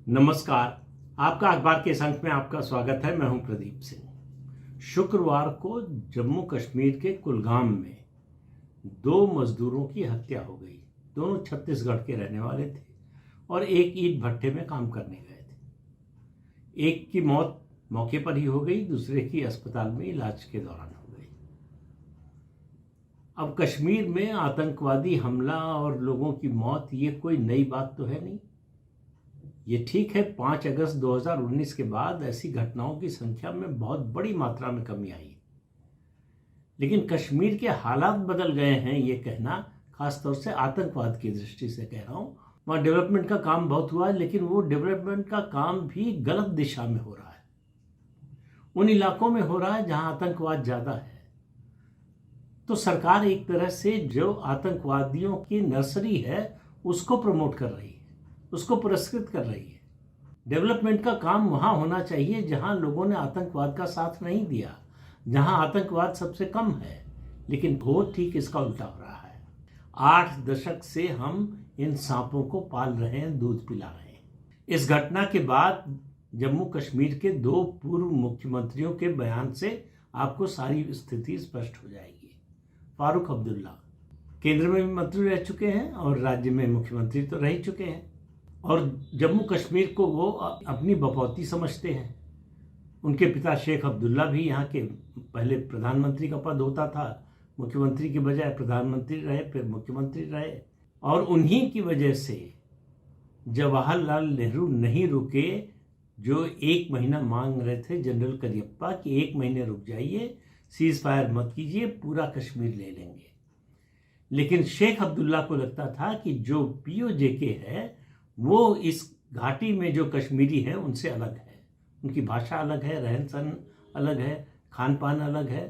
नमस्कार। आपका अखबार के इस अंक में आपका स्वागत है। मैं हूं प्रदीप सिंह। शुक्रवार को जम्मू कश्मीर के कुलगाम में 2 मजदूरों की हत्या हो गई। दोनों छत्तीसगढ़ के रहने वाले थे और एक ईंट भट्टे में काम करने गए थे। एक की मौत मौके पर ही हो गई, दूसरे की अस्पताल में इलाज के दौरान हो गई। अब कश्मीर में आतंकवादी हमला और लोगों की मौत, ये कोई नई बात तो है नहीं। ये ठीक है, 5 अगस्त 2019 के बाद ऐसी घटनाओं की संख्या में बहुत बड़ी मात्रा में कमी आई, लेकिन कश्मीर के हालात बदल गए हैं, ये कहना खासतौर से आतंकवाद की दृष्टि से कह रहा हूँ। वहाँ डेवलपमेंट का काम बहुत हुआ है, लेकिन वो डेवलपमेंट का काम भी गलत दिशा में हो रहा है। उन इलाकों में हो रहा है जहाँ आतंकवाद ज़्यादा है। तो सरकार एक तरह से जो आतंकवादियों की नर्सरी है उसको प्रमोट कर रही है, उसको पुरस्कृत कर रही है। डेवलपमेंट का काम वहां होना चाहिए जहां लोगों ने आतंकवाद का साथ नहीं दिया, जहां आतंकवाद सबसे कम है, लेकिन वो ठीक इसका उल्टा हो रहा है। 8 दशक से हम इन सांपों को पाल रहे हैं, दूध पिला रहे हैं। इस घटना के बाद जम्मू कश्मीर के 2 पूर्व मुख्यमंत्रियों के बयान से आपको सारी स्थिति स्पष्ट हो जाएगी। फारूक अब्दुल्ला केंद्र में भी मंत्री रह चुके हैं और राज्य में मुख्यमंत्री तो रह ही चुके हैं, और जम्मू कश्मीर को वो अपनी बपौती समझते हैं। उनके पिता शेख अब्दुल्ला भी यहाँ के पहले प्रधानमंत्री का पद होता था, मुख्यमंत्री के बजाय प्रधानमंत्री रहे, फिर मुख्यमंत्री रहे। और उन्हीं की वजह से जवाहरलाल नेहरू नहीं रुके, जो 1 महीना मांग रहे थे जनरल करियप्पा कि 1 महीने रुक जाइए, सीज फायर मत कीजिए, पूरा कश्मीर ले लेंगे। लेकिन शेख अब्दुल्ला को लगता था कि जो POJK है वो इस घाटी में जो कश्मीरी है उनसे अलग है, उनकी भाषा अलग है, रहन सहन अलग है, खान पान अलग है,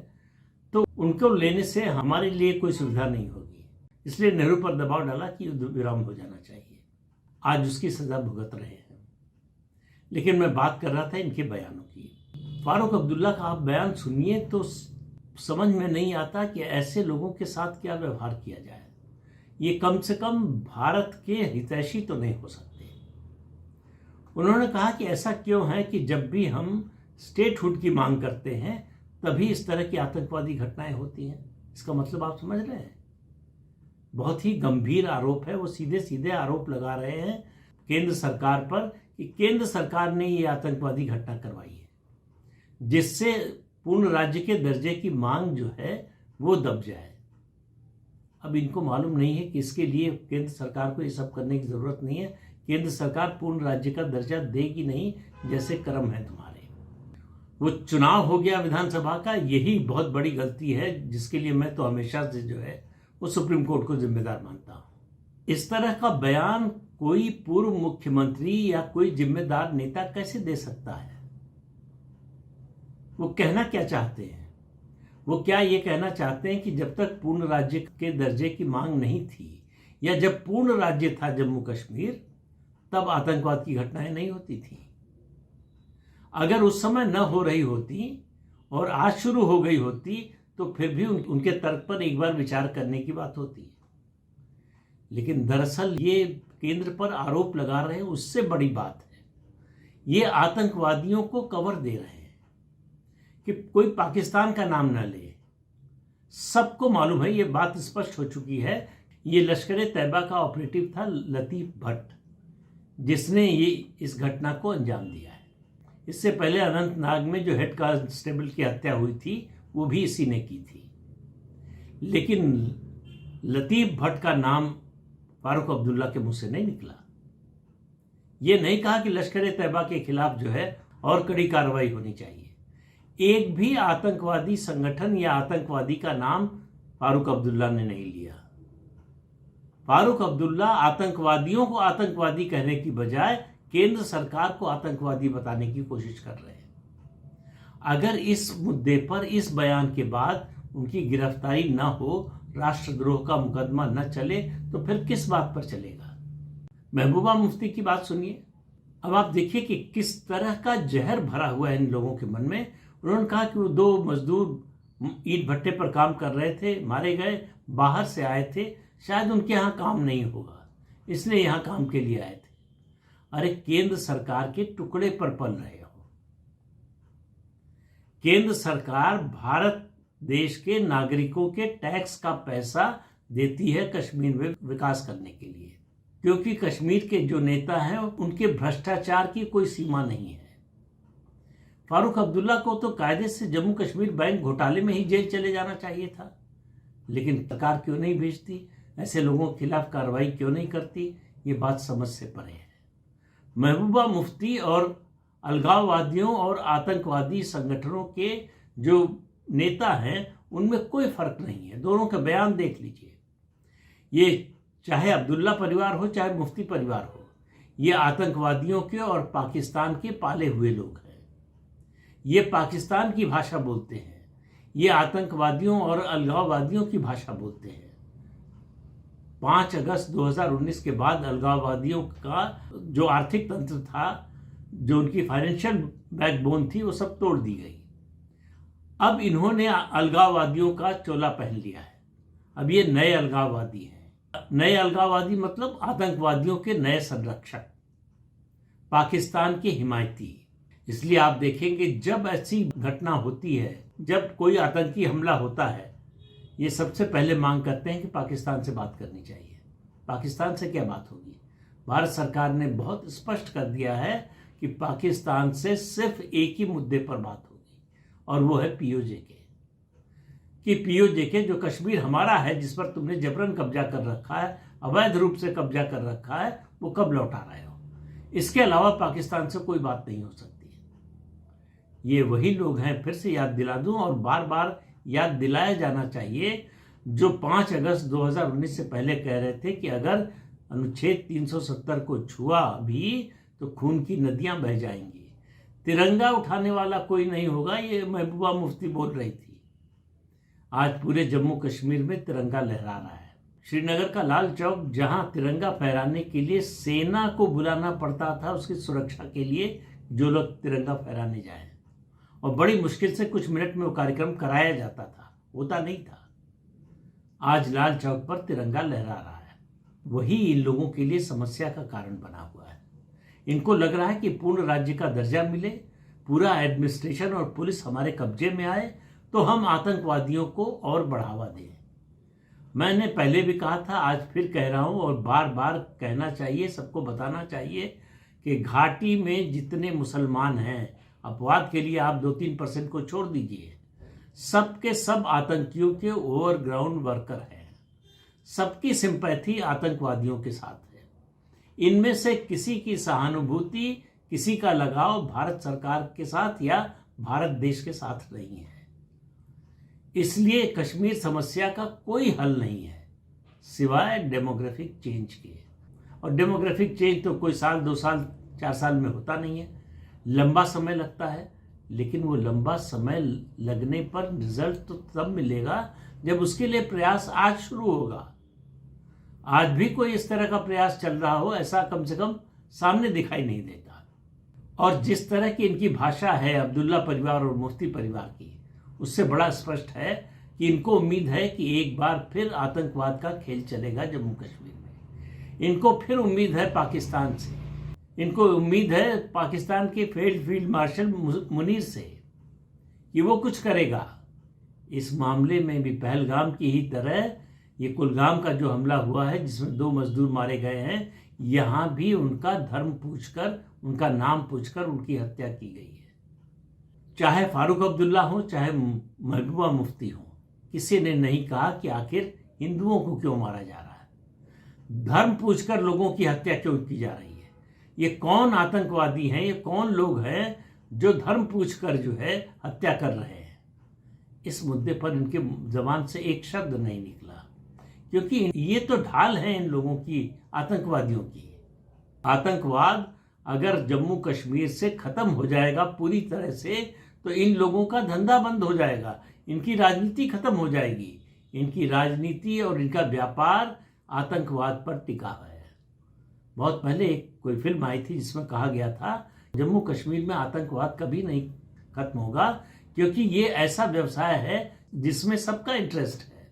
तो उनको लेने से हमारे लिए कोई सुविधा नहीं होगी। इसलिए नेहरू पर दबाव डाला कि युद्ध विराम हो जाना चाहिए। आज उसकी सजा भुगत रहे हैं। लेकिन मैं बात कर रहा था इनके बयानों की। फारूक अब्दुल्ला का आप बयान सुनिए तो समझ में नहीं आता कि ऐसे लोगों के साथ क्या व्यवहार किया जाए। ये कम से कम भारत के हितैषी तो नहीं हो सकते। उन्होंने कहा कि ऐसा क्यों है कि जब भी हम स्टेटहुड की मांग करते हैं तभी इस तरह की आतंकवादी घटनाएं होती हैं। इसका मतलब आप समझ रहे हैं, बहुत ही गंभीर आरोप है। वो सीधे सीधे आरोप लगा रहे हैं केंद्र सरकार पर कि केंद्र सरकार ने ये आतंकवादी घटना करवाई है, जिससे पूर्ण राज्य के दर्जे की मांग जो है वो दब जाए। अब इनको मालूम नहीं है कि इसके लिए केंद्र सरकार को ये सब करने की जरूरत नहीं है। केंद्र सरकार पूर्ण राज्य का दर्जा देगी नहीं, जैसे कर्म है तुम्हारे। वो चुनाव हो गया विधानसभा का, यही बहुत बड़ी गलती है, जिसके लिए मैं तो हमेशा से जो है वो सुप्रीम कोर्ट को जिम्मेदार मानता हूं। इस तरह का बयान कोई पूर्व मुख्यमंत्री या कोई जिम्मेदार नेता कैसे दे सकता है? वो कहना क्या चाहते हैं? वो क्या ये कहना चाहते हैं कि जब तक पूर्ण राज्य के दर्जे की मांग नहीं थी, या जब पूर्ण राज्य था जम्मू कश्मीर, तब आतंकवाद की घटनाएं नहीं होती थी? अगर उस समय न हो रही होती और आज शुरू हो गई होती तो फिर भी उनके तर्क पर एक बार विचार करने की बात होती। लेकिन दरअसल ये केंद्र पर आरोप लगा रहे हैं, उससे बड़ी बात है ये आतंकवादियों को कवर दे रहे हैं कि कोई पाकिस्तान का नाम ना ले। सबको मालूम है, ये बात स्पष्ट हो चुकी है। ये लश्कर-ए-तैयबा का ऑपरेटिव था लतीफ भट्ट, जिसने ये इस घटना को अंजाम दिया है। इससे पहले अनंतनाग में जो हेड कांस्टेबल की हत्या हुई थी वो भी इसी ने की थी। लेकिन लतीफ भट्ट का नाम फारूक अब्दुल्ला के मुंह से नहीं निकला। ये नहीं कहा कि लश्कर-ए-तैयबा के खिलाफ जो है और कड़ी कार्रवाई होनी चाहिए। एक भी आतंकवादी संगठन या आतंकवादी का नाम फारूक अब्दुल्ला ने नहीं लिया। फारूक अब्दुल्ला आतंकवादियों को आतंकवादी कहने की बजाय केंद्र सरकार को आतंकवादी बताने की कोशिश कर रहे हैं। अगर इस मुद्दे पर इस बयान के बाद उनकी गिरफ्तारी न हो, राष्ट्रद्रोह का मुकदमा न चले, तो फिर किस बात पर चलेगा? महबूबा मुफ्ती की बात सुनिए। अब आप देखिए कि किस तरह का जहर भरा हुआ है इन लोगों के मन में। उन्होंने कहा कि वो 2 मजदूर ईंट भट्टे पर काम कर रहे थे, मारे गए, बाहर से आए थे, शायद उनके यहाँ काम नहीं होगा, इसलिए यहाँ काम के लिए आए थे। अरे केंद्र सरकार के टुकड़े पर पल रहे हो। केंद्र सरकार भारत देश के नागरिकों के टैक्स का पैसा देती है कश्मीर में विकास करने के लिए, क्योंकि कश्मीर के जो नेता हैं उनके भ्रष्टाचार की कोई सीमा नहीं है। फारूक अब्दुल्ला को तो कायदे से जम्मू कश्मीर बैंक घोटाले में ही जेल चले जाना चाहिए था, लेकिन सरकार क्यों नहीं भेजती, ऐसे लोगों के खिलाफ कार्रवाई क्यों नहीं करती, ये बात समझ से परे है। महबूबा मुफ्ती और अलगाववादियों और आतंकवादी संगठनों के जो नेता हैं उनमें कोई फर्क नहीं है। दोनों का बयान देख लीजिए, ये चाहे अब्दुल्ला परिवार हो चाहे मुफ्ती परिवार हो, ये आतंकवादियों के और पाकिस्तान के पाले हुए लोग हैं। ये पाकिस्तान की भाषा बोलते हैं, ये आतंकवादियों और अलगाववादियों की भाषा बोलते हैं। 5 अगस्त 2019 के बाद अलगाववादियों का जो आर्थिक तंत्र था, जो उनकी फाइनेंशियल बैकबोन थी, वो सब तोड़ दी गई। अब इन्होंने अलगाववादियों का चोला पहन लिया है। अब ये नए अलगाववादी हैं। नए अलगाववादी मतलब आतंकवादियों के नए संरक्षक, पाकिस्तान के हिमायती। इसलिए आप देखेंगे जब ऐसी घटना होती है, जब कोई आतंकी हमला होता है, ये सबसे पहले मांग करते हैं कि पाकिस्तान से बात करनी चाहिए। पाकिस्तान से क्या बात होगी? भारत सरकार ने बहुत स्पष्ट कर दिया है कि पाकिस्तान से सिर्फ एक ही मुद्दे पर बात होगी, और वो है पीओजेके। कि पीओजेके जो कश्मीर हमारा है, जिस पर तुमने जबरन कब्जा कर रखा है, अवैध रूप से कब्जा कर रखा है, वो कब लौटा रहे हो? इसके अलावा पाकिस्तान से कोई बात नहीं हो सकती। ये वही लोग हैं, फिर से याद दिला दूं और बार बार याद दिलाया जाना चाहिए, जो 5 अगस्त 2019 से पहले कह रहे थे कि अगर अनुच्छेद 370 को छुआ भी तो खून की नदियां बह जाएंगी, तिरंगा उठाने वाला कोई नहीं होगा। ये महबूबा मुफ्ती बोल रही थी। आज पूरे जम्मू कश्मीर में तिरंगा लहरा रहा है। श्रीनगर का लाल चौक, जहां तिरंगा फहराने के लिए सेना को बुलाना पड़ता था उसकी सुरक्षा के लिए, जो लोग तिरंगा फहराने जाए, और बड़ी मुश्किल से कुछ मिनट में वो कार्यक्रम कराया जाता था, होता नहीं था। आज लाल चौक पर तिरंगा लहरा रहा है। वही इन लोगों के लिए समस्या का कारण बना हुआ है। इनको लग रहा है कि पूर्ण राज्य का दर्जा मिले, पूरा एडमिनिस्ट्रेशन और पुलिस हमारे कब्जे में आए तो हम आतंकवादियों को और बढ़ावा दें। मैंने पहले भी कहा था, आज फिर कह रहा हूं, और बार बार कहना चाहिए, सबको बताना चाहिए कि घाटी में जितने मुसलमान हैं, अपवाद के लिए आप 2-3% को छोड़ दीजिए, सबके सब आतंकियों के ओवरग्राउंड वर्कर हैं। सबकी सिंपैथी आतंकवादियों के साथ है। इनमें से किसी की सहानुभूति, किसी का लगाव भारत सरकार के साथ या भारत देश के साथ नहीं है। इसलिए कश्मीर समस्या का कोई हल नहीं है सिवाय डेमोग्राफिक चेंज के। और डेमोग्राफिक चेंज तो कोई साल, 2 साल, 4 साल में होता नहीं है, लंबा समय लगता है। लेकिन वो लंबा समय लगने पर रिजल्ट तो तब मिलेगा जब उसके लिए प्रयास आज शुरू होगा। आज भी कोई इस तरह का प्रयास चल रहा हो, ऐसा कम से कम सामने दिखाई नहीं देता। और जिस तरह की इनकी भाषा है अब्दुल्ला परिवार और मुफ्ती परिवार की, उससे बड़ा स्पष्ट है कि इनको उम्मीद है कि एक बार फिर आतंकवाद का खेल चलेगा जम्मू कश्मीर में। इनको फिर उम्मीद है पाकिस्तान से, इनको उम्मीद है पाकिस्तान के फील्ड मार्शल मुनीर से कि वो कुछ करेगा। इस मामले में भी पहलगाम की ही तरह ये कुलगाम का जो हमला हुआ है, जिसमें 2 मजदूर मारे गए हैं, यहां भी उनका धर्म पूछकर, उनका नाम पूछकर उनकी हत्या की गई है। चाहे फारूक अब्दुल्ला हो, चाहे महबूबा मुफ्ती हो, किसी ने नहीं कहा कि आखिर हिंदुओं को क्यों मारा जा रहा है, धर्म पूछकर लोगों की हत्या क्यों की जा रही है। ये कौन आतंकवादी हैं, ये कौन लोग हैं जो धर्म पूछकर जो है हत्या कर रहे हैं। इस मुद्दे पर इनके जबान से एक शब्द नहीं निकला, क्योंकि ये तो ढाल है इन लोगों की, आतंकवादियों की। आतंकवाद अगर जम्मू कश्मीर से खत्म हो जाएगा पूरी तरह से, तो इन लोगों का धंधा बंद हो जाएगा, इनकी राजनीति खत्म हो जाएगी। इनकी राजनीति और इनका व्यापार आतंकवाद पर टिका है। बहुत पहले एक कोई फिल्म आई थी जिसमें कहा गया था जम्मू कश्मीर में आतंकवाद कभी नहीं खत्म होगा, क्योंकि ये ऐसा व्यवसाय है जिसमें सबका इंटरेस्ट है।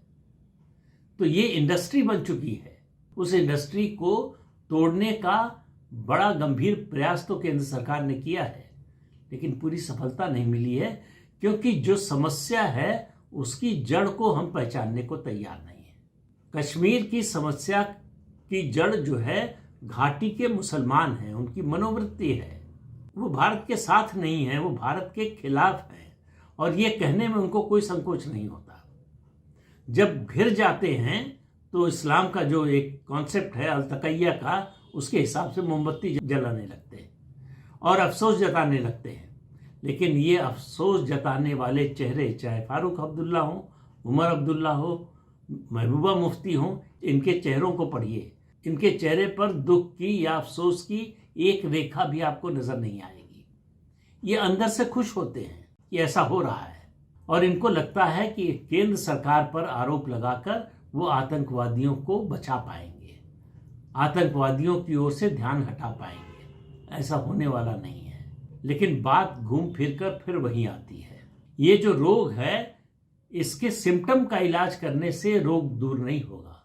तो ये इंडस्ट्री बन चुकी है। उस इंडस्ट्री को तोड़ने का बड़ा गंभीर प्रयास तो केंद्र सरकार ने किया है, लेकिन पूरी सफलता नहीं मिली है, क्योंकि जो समस्या है उसकी जड़ को हम पहचानने को तैयार नहीं है। कश्मीर की समस्या की जड़ जो है घाटी के मुसलमान हैं, उनकी मनोवृत्ति है। वो भारत के साथ नहीं है, वो भारत के खिलाफ है, और ये कहने में उनको कोई संकोच नहीं होता। जब घिर जाते हैं तो इस्लाम का जो एक कॉन्सेप्ट है अल-तक़िया का, उसके हिसाब से मोमबत्ती जलाने लगते हैं और अफसोस जताने लगते हैं। लेकिन ये अफसोस जताने वाले चेहरे, चाहे फारूक अब्दुल्ला हो, उमर अब्दुल्ला हो, महबूबा मुफ्ती हो, इनके चेहरों को पढ़िए। इनके चेहरे पर दुख की या अफसोस की एक रेखा भी आपको नजर नहीं आएगी। ये अंदर से खुश होते हैं कि ऐसा हो रहा है, और इनको लगता है कि केंद्र सरकार पर आरोप लगाकर वो आतंकवादियों को बचा पाएंगे, आतंकवादियों की ओर से ध्यान हटा पाएंगे। ऐसा होने वाला नहीं है। लेकिन बात घूम फिर कर फिर वहीं आती है। ये जो रोग है, इसके सिम्टम का इलाज करने से रोग दूर नहीं होगा।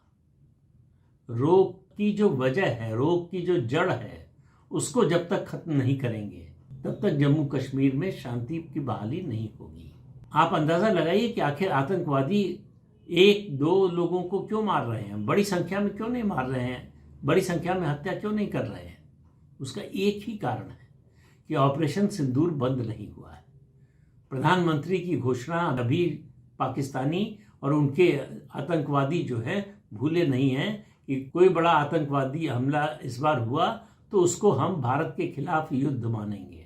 रोग की जो वजह है, रोग की जो जड़ है, उसको जब तक खत्म नहीं करेंगे तब तक जम्मू कश्मीर में शांति की बहाली नहीं होगी। आप अंदाजा लगाइए कि आखिर आतंकवादी एक दो लोगों को क्यों मार रहे हैं, बड़ी संख्या में क्यों नहीं मार रहे हैं, बड़ी संख्या में हत्या क्यों नहीं कर रहे हैं। उसका एक ही कारण है कि ऑपरेशन सिंदूर बंद नहीं हुआ है। प्रधानमंत्री की घोषणा अभी पाकिस्तानी और उनके आतंकवादी जो है भूले नहीं हैं कि कोई बड़ा आतंकवादी हमला इस बार हुआ तो उसको हम भारत के खिलाफ युद्ध मानेंगे।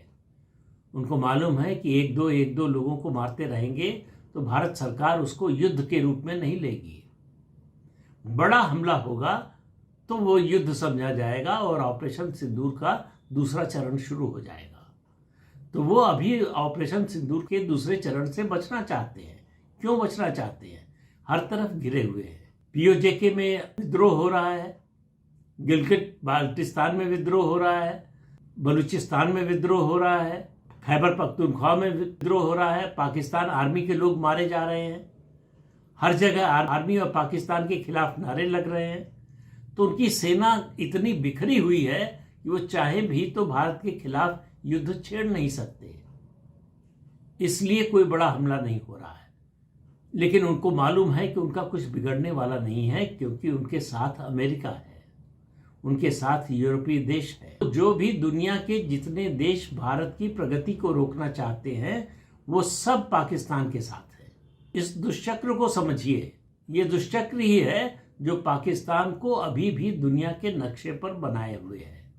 उनको मालूम है कि एक दो लोगों को मारते रहेंगे तो भारत सरकार उसको युद्ध के रूप में नहीं लेगी। बड़ा हमला होगा तो वो युद्ध समझा जाएगा और ऑपरेशन सिंदूर का दूसरा चरण शुरू हो जाएगा। तो वो अभी ऑपरेशन सिंदूर के दूसरे चरण से बचना चाहते हैं। क्यों बचना चाहते हैं? हर तरफ घिरे हुए हैं। पीओजेके में विद्रोह हो रहा है, गिलगित बाल्टिस्तान में विद्रोह हो रहा है, बलूचिस्तान में विद्रोह हो रहा है, खैबर पख्तूनख्वा में विद्रोह हो रहा है, पाकिस्तान आर्मी के लोग मारे जा रहे हैं, हर जगह आर्मी और पाकिस्तान के खिलाफ नारे लग रहे हैं। तो उनकी सेना इतनी बिखरी हुई है कि वो चाहे भी तो भारत के खिलाफ युद्ध छेड़ नहीं सकते। इसलिए कोई बड़ा हमला नहीं हो रहा है। लेकिन उनको मालूम है कि उनका कुछ बिगड़ने वाला नहीं है, क्योंकि उनके साथ अमेरिका है, उनके साथ यूरोपीय देश है। जो भी दुनिया के जितने देश भारत की प्रगति को रोकना चाहते हैं वो सब पाकिस्तान के साथ है। इस दुष्चक्र को समझिए। ये दुष्चक्र ही है जो पाकिस्तान को अभी भी दुनिया के नक्शे पर बनाए हुए है।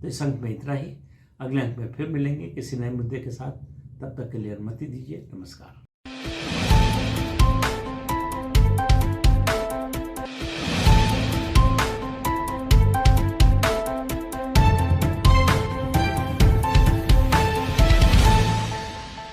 तो इस अंक में इतना ही। अगले अंक में फिर मिलेंगे किसी नए मुद्दे के साथ। तब तक के लिए अनुमति दीजिए। नमस्कार।